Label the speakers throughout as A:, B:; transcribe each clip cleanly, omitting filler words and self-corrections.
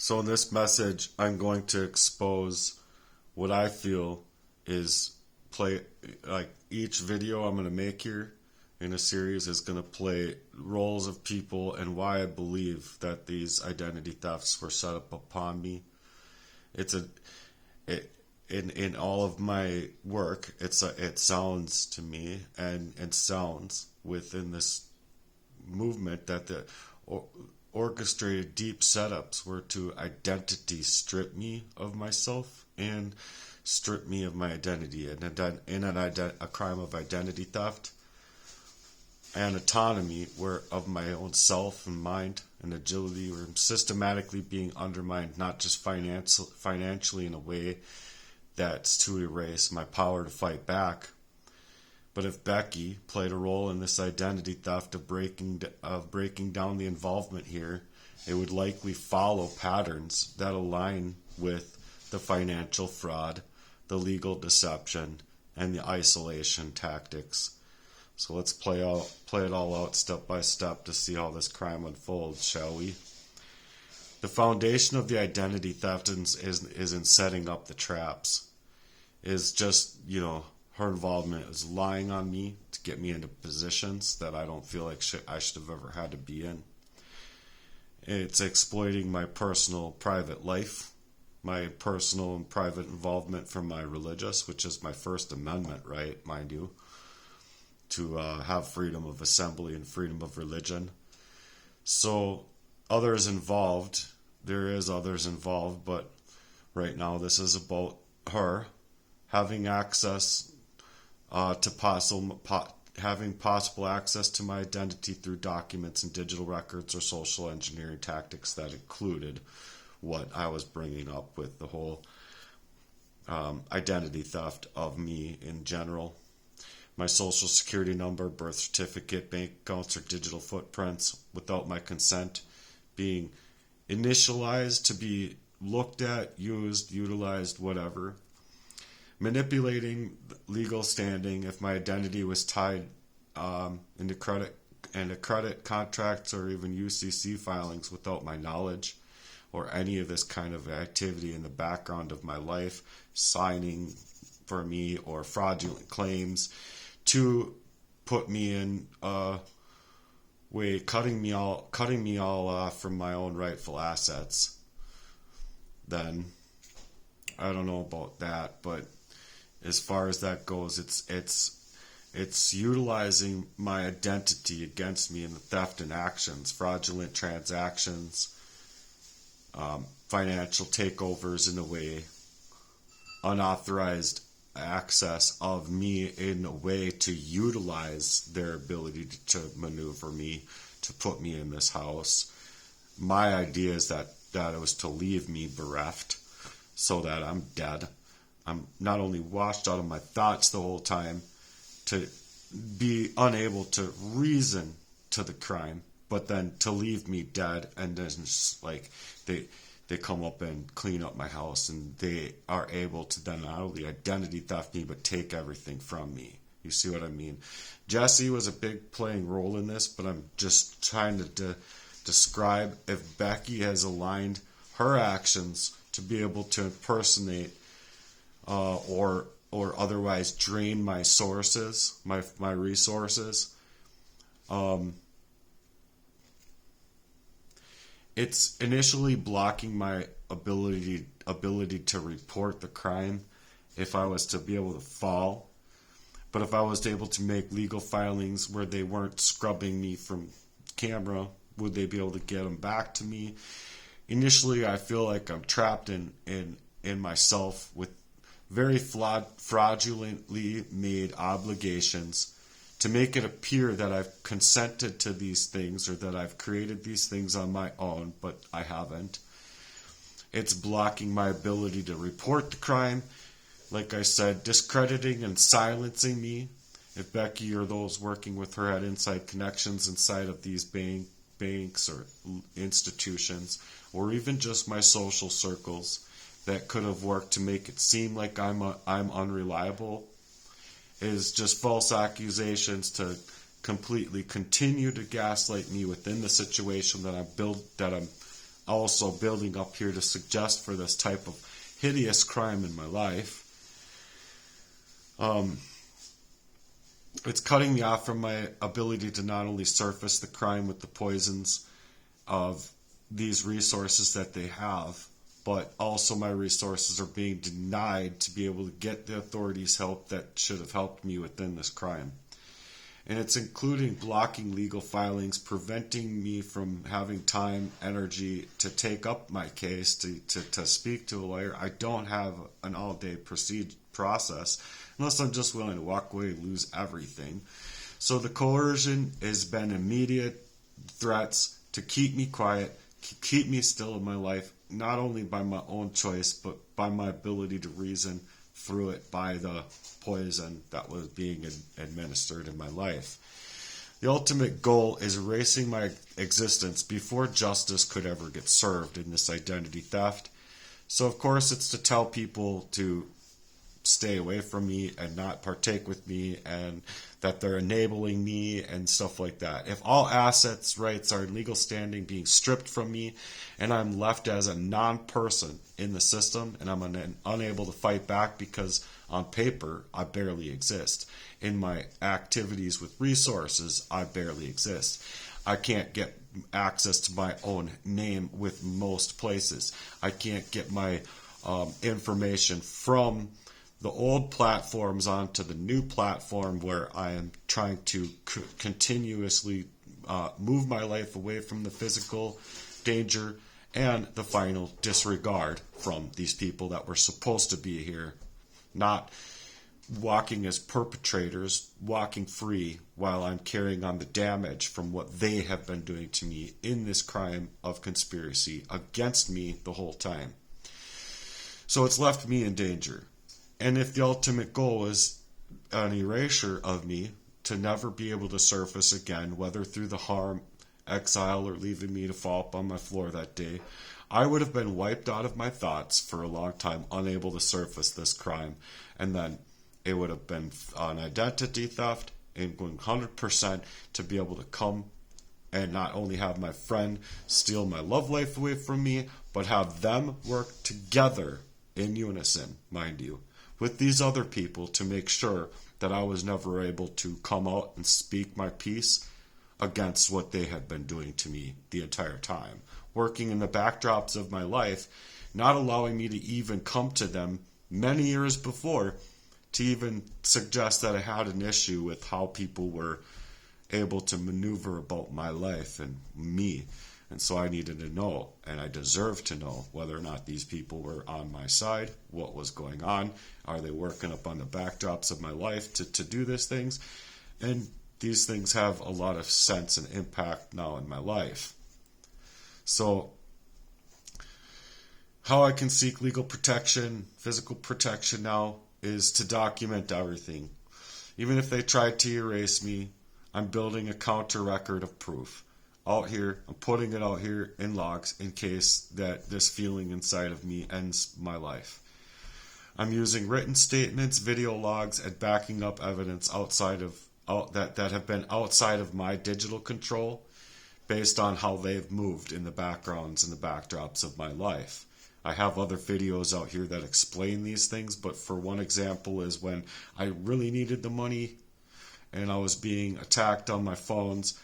A: So in this message, I'm going to expose what I feel is play like each video I'm going to make here in a series is going to play roles of people and why I believe that these identity thefts were set up upon me. It's a it in all of my work, it sounds to me and sounds within this movement that the orchestrated deep setups were to identity strip me of myself and strip me of my identity, and a crime of identity theft and autonomy were of my own self and mind and agility were systematically being undermined, not just financially in a way that's to erase my power to fight back. But if Becky played a role in this identity theft of breaking down the involvement here, it would likely follow patterns that align with the financial fraud, the legal deception, and the isolation tactics. So let's play it all out step by step to see how this crime unfolds, shall we? The foundation of the identity theft is in setting up the traps. Is just, her involvement is lying on me to get me into positions that I don't feel like I should have ever had to be in. It's exploiting my personal private life, my personal and private involvement from my religious, which is my First Amendment right, mind you, to have freedom of assembly and freedom of religion. So others involved, there is others involved, but right now this is about her having access having possible access to my identity through documents and digital records or social engineering tactics that included what I was bringing up with the whole identity theft of me in general. My social security number, birth certificate, bank accounts, or digital footprints without my consent being initialized to be looked at, used, utilized, whatever. Manipulating legal standing if my identity was tied into credit contracts or even UCC filings without my knowledge, or any of this kind of activity in the background of my life, signing for me or fraudulent claims to put me in way cutting me all off from my own rightful assets. Then I don't know about that, but as far as that goes, it's utilizing my identity against me in the theft and actions, fraudulent transactions, financial takeovers in a way, unauthorized access of me in a way to utilize their ability to maneuver me, to put me in this house. My idea is that it was to leave me bereft so that I'm dead. I'm not only washed out of my thoughts the whole time, to be unable to reason to the crime, but then to leave me dead, and then just like they come up and clean up my house, and they are able to then not only identity theft me but take everything from me. You see what I mean? Jesse was a big playing role in this, but I'm just trying to describe if Becky has aligned her actions to be able to impersonate or otherwise drain my sources, my resources. It's initially blocking my ability to report the crime if I was to be able to fall. But if I was able to make legal filings where they weren't scrubbing me from camera, would they be able to get them back to me? Initially, I feel like I'm trapped in myself with very fraudulently made obligations to make it appear that I've consented to these things or that I've created these things on my own, but I haven't. It's blocking my ability to report the crime. Like I said, discrediting and silencing me. If Becky or those working with her had inside connections inside of these banks or institutions, or even just my social circles, that could have worked to make it seem like I'm unreliable, is just false accusations to completely continue to gaslight me within the situation that I'm also building up here to suggest for this type of hideous crime in my life. It's cutting me off from my ability to not only surface the crime with the poisons of these resources that they have, but also my resources are being denied to be able to get the authorities help that should have helped me within this crime. And it's including blocking legal filings, preventing me from having time, energy to take up my case, to speak to a lawyer. I don't have an all-day process unless I'm just willing to walk away and lose everything. So the coercion has been immediate threats to keep me quiet, keep me still in my life, not only by my own choice, but by my ability to reason through it by the poison that was being administered in my life. The ultimate goal is erasing my existence before justice could ever get served in this identity theft. So of course it's to tell people to stay away from me and not partake with me, and that they're enabling me and stuff like that. If all assets, rights are in legal standing being stripped from me and I'm left as a non-person in the system and I'm unable to fight back because on paper I barely exist. In my activities with resources, I barely exist. I can't get access to my own name with most places. I can't get my information from the old platforms onto the new platform where I am trying to continuously move my life away from the physical danger and the final disregard from these people that were supposed to be here, not walking as perpetrators, walking free while I'm carrying on the damage from what they have been doing to me in this crime of conspiracy against me the whole time. So it's left me in danger. And if the ultimate goal is an erasure of me to never be able to surface again, whether through the harm, exile, or leaving me to fall up on my floor that day, I would have been wiped out of my thoughts for a long time, unable to surface this crime. And then it would have been an identity theft and going 100% to be able to come and not only have my friend steal my love life away from me, but have them work together in unison, mind you, with these other people to make sure that I was never able to come out and speak my piece against what they had been doing to me the entire time. Working in the backdrops of my life, not allowing me to even come to them many years before to even suggest that I had an issue with how people were able to maneuver about my life and me. And so I needed to know, and I deserved to know, whether or not these people were on my side, what was going on, are they working up on the backdrops of my life to do these things? And these things have a lot of sense and impact now in my life. So how I can seek legal protection, physical protection now, is to document everything. Even if they tried to erase me, I'm building a counter record of proof. Out here, I'm putting it out here in logs in case that this feeling inside of me ends my life. I'm using written statements, video logs, and backing up evidence that have been outside of my digital control based on how they've moved in the backgrounds and the backdrops of my life. I have other videos out here that explain these things, but for one example is when I really needed the money and I was being attacked on my phones.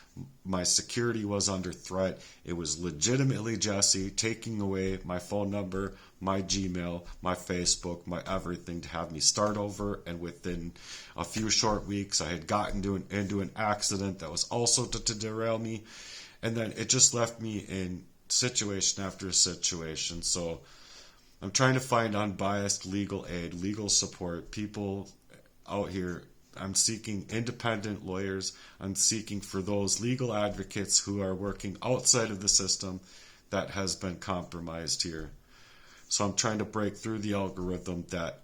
A: My security was under threat. It was legitimately Jesse taking away my phone number, my Gmail, my Facebook, my everything to have me start over. And within a few short weeks, I had gotten into an accident that was also to derail me. And then it just left me in situation after situation. So I'm trying to find unbiased legal aid, legal support, people out here. I'm seeking independent lawyers. I'm seeking for those legal advocates who are working outside of the system that has been compromised here. So I'm trying to break through the algorithm that,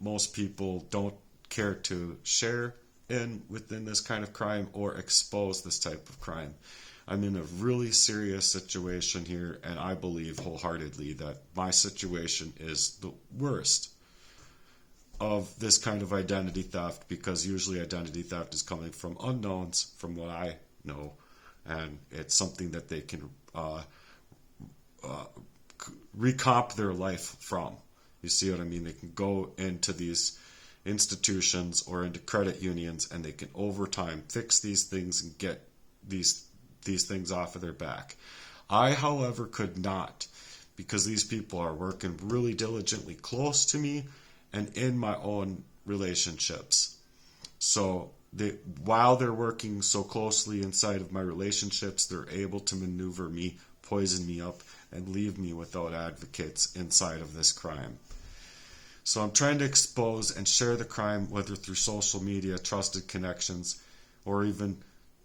A: most people don't care to share within this kind of crime or expose this type of crime. I'm in a really serious situation here, and I believe wholeheartedly that my situation is the worst of this kind of identity theft, because usually identity theft is coming from unknowns, from what I know, and it's something that they can recomp their life from. You see what I mean? They can go into these institutions or into credit unions, and they can over time fix these things and get these things off of their back. I, however, could not, because these people are working really diligently close to me and in my own relationships. So while they're working so closely inside of my relationships, they're able to maneuver me, poison me up, and leave me without advocates inside of this crime. So I'm trying to expose and share the crime, whether through social media, trusted connections, or even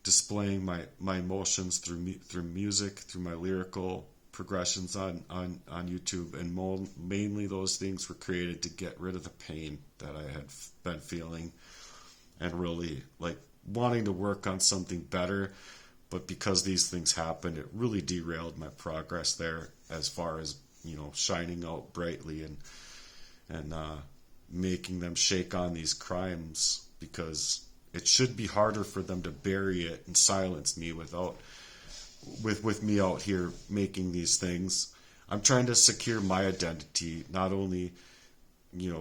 A: displaying my emotions through music, through my lyrical progressions on YouTube. And mainly those things were created to get rid of the pain that I had been feeling and really like wanting to work on something better. But because these things happened, it really derailed my progress there as far as, shining out brightly and making them shake on these crimes, because it should be harder for them to bury it and silence me with me out here making these things. I'm trying to secure my identity, not only,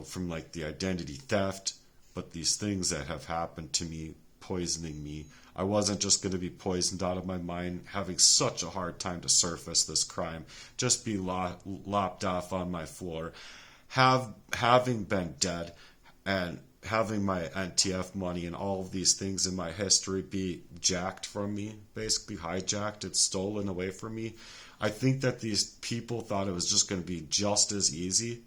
A: from like the identity theft, but these things that have happened to me, poisoning me. I wasn't just going to be poisoned out of my mind, having such a hard time to surface this crime, just be lopped off on my floor. Having been dead and having my NTF money and all of these things in my history be jacked from me, basically hijacked and stolen away from me. I think that these people thought it was just going to be just as easy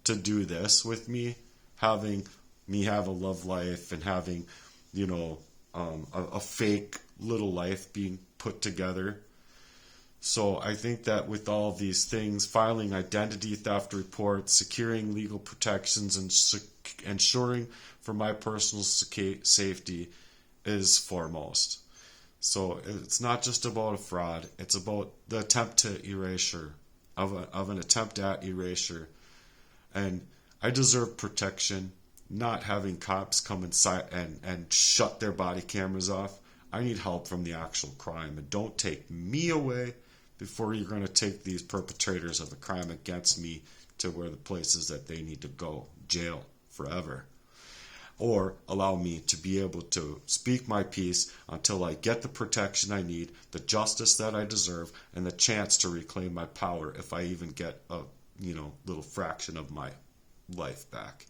A: to do this with me, having me have a love life and having, a fake little life being put together. So I think that with all of these things, filing identity theft reports, securing legal protections, and ensuring for my personal safety is foremost. So it's not just about a fraud, it's about the attempt to erasure, of an attempt at erasure. And I deserve protection, not having cops come inside and shut their body cameras off. I need help from the actual crime, and don't take me away before you're going to take these perpetrators of the crime against me to where the places that they need to go, jail forever. Or allow me to be able to speak my piece until I get the protection I need, the justice that I deserve, and the chance to reclaim my power if I even get a little fraction of my life back.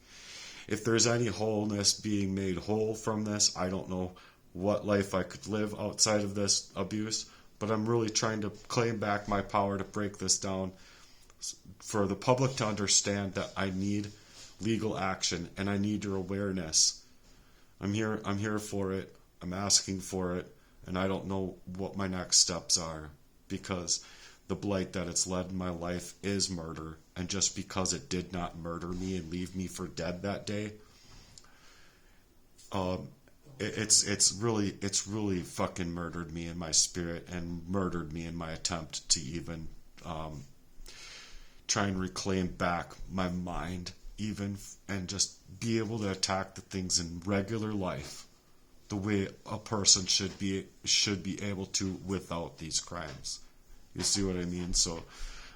A: If there's any wholeness being made whole from this, I don't know what life I could live outside of this abuse, but I'm really trying to claim back my power to break this down for the public to understand that I need legal action and I need your awareness. I'm here for it. I'm asking for it, and I don't know what my next steps are, because the blight that it's led in my life is murder, and just because it did not murder me and leave me for dead that day, it's really fucking murdered me in my spirit and murdered me in my attempt to even try and reclaim back my mind even, and just be able to attack the things in regular life the way a person should be able to without these crimes. You see what I mean? So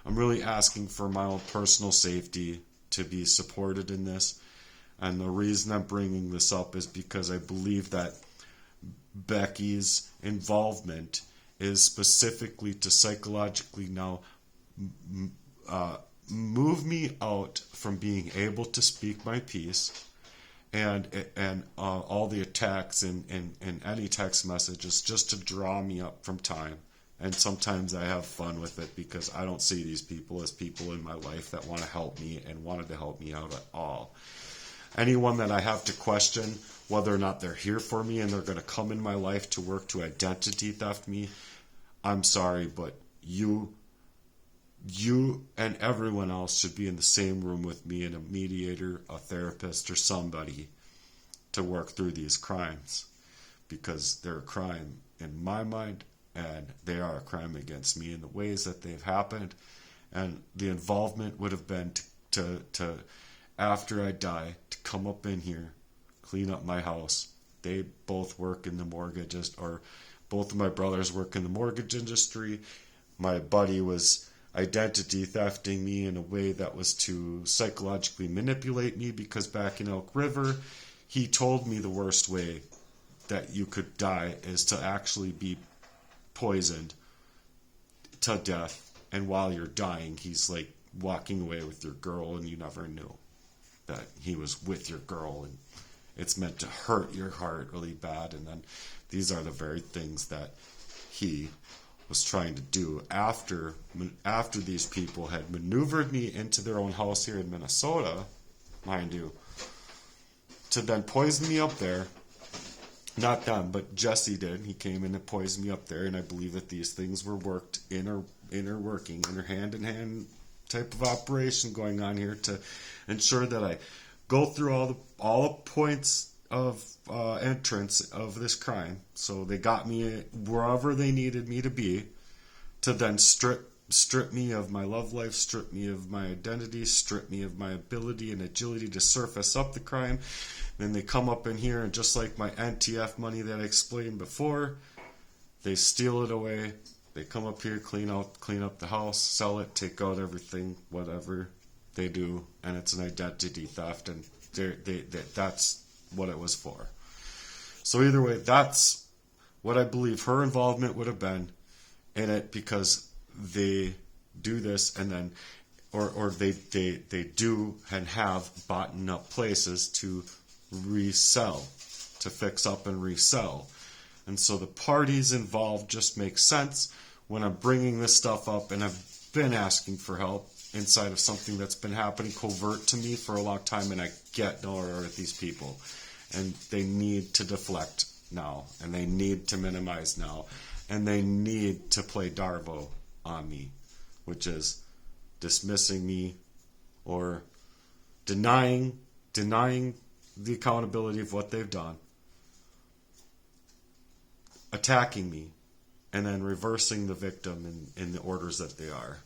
A: I'm really asking for my own personal safety to be supported in this. And the reason I'm bringing this up is because I believe that Becky's involvement is specifically to psychologically now move me out from being able to speak my piece, and all the attacks and any text messages just to draw me up from time. And sometimes I have fun with it because I don't see these people as people in my life that want to help me and wanted to help me out at all. Anyone that I have to question whether or not they're here for me and they're going to come in my life to work to identity theft me, I'm sorry, but you and everyone else should be in the same room with me, and a mediator, a therapist, or somebody to work through these crimes, because they're a crime in my mind, and they are a crime against me in the ways that they've happened. And the involvement would have been to after I die, to come up in here, clean up my house. They both work in the mortgages, or both of my brothers work in the mortgage industry. My buddy was identity thefting me in a way that was to psychologically manipulate me, because back in Elk River, he told me the worst way that you could die is to actually be poisoned to death, and while you're dying, he's like walking away with your girl, and you never knew that he was with your girl, and it's meant to hurt your heart really bad. And then these are the very things that he was trying to do after these people had maneuvered me into their own house here in Minnesota, mind you, to then poison me up there. Not them, but Jesse did. He came in and poisoned me up there, and I believe that these things were worked, inner hand-in-hand type of operation going on here to ensure that I go through all the points of entrance of this crime. So they got me wherever they needed me to be, to then strip me of my love life, strip me of my identity, strip me of my ability and agility to surface up the crime. Then they come up in here, and just like my NTF money that I explained before, they steal it away. They come up here, clean up the house, sell it, take out everything, whatever they do, and it's an identity theft, and that's what it was for. So either way, that's what I believe her involvement would have been in it, because they do this, and then or they do and have bought up places to resell, to fix up and resell. And so the parties involved just make sense when I'm bringing this stuff up, and I've been asking for help inside of something that's been happening covert to me for a long time, and I get nowhere with these people. And they need to deflect now, and they need to minimize now, and they need to play Darvo on me, which is dismissing me or denying the accountability of what they've done, attacking me, and then reversing the victim in the orders that they are,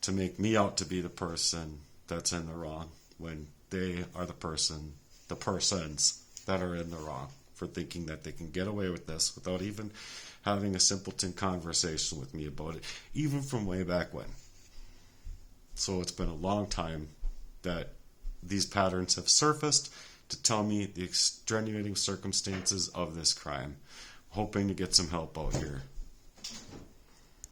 A: to make me out to be the person that's in the wrong, when they are the persons that are in the wrong, for thinking that they can get away with this without even having a simpleton conversation with me about it, even from way back when. So it's been a long time that these patterns have surfaced to tell me the extenuating circumstances of this crime. Hoping to get some help out here.